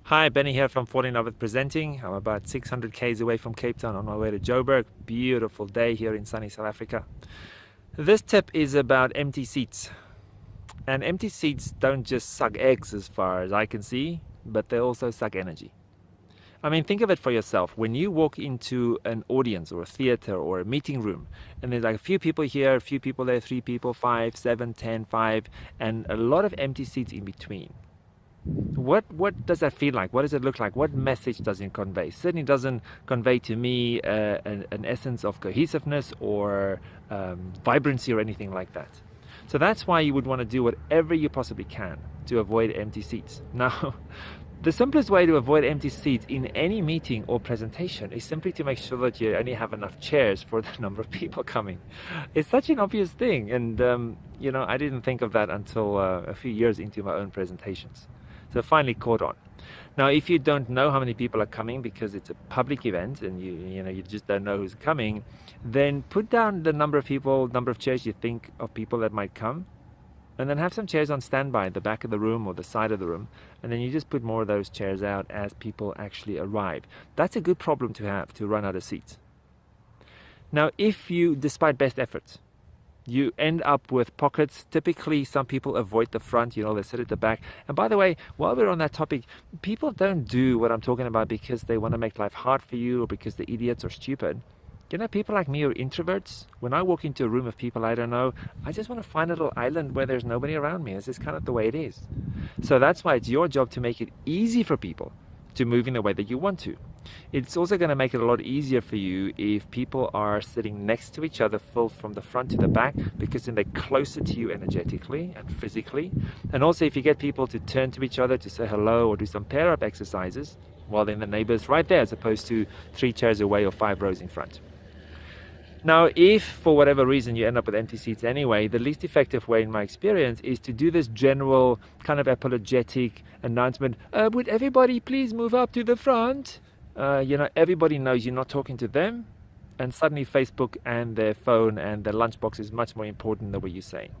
Hi, Benny here from Falling Love with Presenting. I'm about 600 k's away from Cape Town on my way to Joburg. Beautiful day here in sunny South Africa. This tip is about empty seats. And empty seats don't just suck eggs as far as I can see, but they also suck energy. I mean, think of it for yourself. When you walk into an audience or a theater or a meeting room, and there's like a few people here, a few people there, 3 people, 5, 7, 10, 5, and a lot of empty seats in between. What does that feel like? What does it look like? What message does it convey? Certainly doesn't convey to me an essence of cohesiveness or vibrancy or anything like that. So that's why you would want to do whatever you possibly can to avoid empty seats. Now, the simplest way to avoid empty seats in any meeting or presentation is simply to make sure that you only have enough chairs for the number of people coming. It's such an obvious thing, and I didn't think of that until a few years into my own presentations. So finally caught on. Now, if you don't know how many people are coming because it's a public event and you just don't know who's coming, then put down the number of people, number of chairs you think of people that might come, and then have some chairs on standby at the back of the room or the side of the room, and then you just put more of those chairs out as people actually arrive. That's a good problem to have, to run out of seats. Now, if you, despite best efforts, you end up with pockets. Typically, some people avoid the front, they sit at the back. And by the way, while we're on that topic, people don't do what I'm talking about because they want to make life hard for you or because they're idiots or stupid. People like me are introverts. When I walk into a room of people I don't know, I just want to find a little island where there's nobody around me. It's just kind of the way it is. So that's why it's your job to make it easy for people to move in the way that you want to. It's also going to make it a lot easier for you if people are sitting next to each other, full from the front to the back, because then they're closer to you energetically and physically. And also if you get people to turn to each other to say hello or do some pair-up exercises, well, then the neighbor's right there as opposed to 3 chairs away or 5 rows in front. Now, if for whatever reason you end up with empty seats anyway, the least effective way in my experience is to do this general kind of apologetic announcement, would everybody please move up to the front? Everybody knows you're not talking to them, and suddenly Facebook and their phone and their lunchbox is much more important than what you're saying.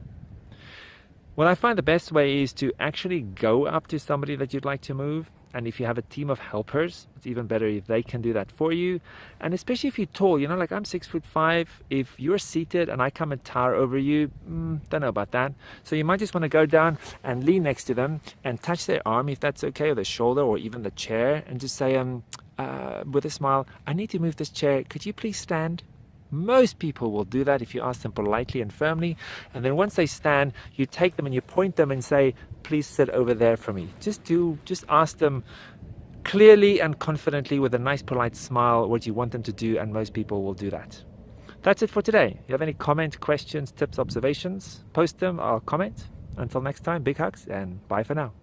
What I find the best way is to actually go up to somebody that you'd like to move. And if you have a team of helpers, it's even better if they can do that for you. And especially if you're tall, like I'm 6'5". If you're seated and I come and tower over you, don't know about that. So you might just want to go down and lean next to them and touch their arm if that's okay, or their shoulder, or even the chair, and just say, with a smile, I need to move this chair. Could you please stand? Most people will do that if you ask them politely and firmly. And then once they stand, you take them and you point them and say, please sit over there for me. Just ask them clearly and confidently with a nice polite smile what you want them to do, and most people will do that. That's it for today. If you have any comments, questions, tips, observations, post them or comment. Until next time, big hugs and bye for now.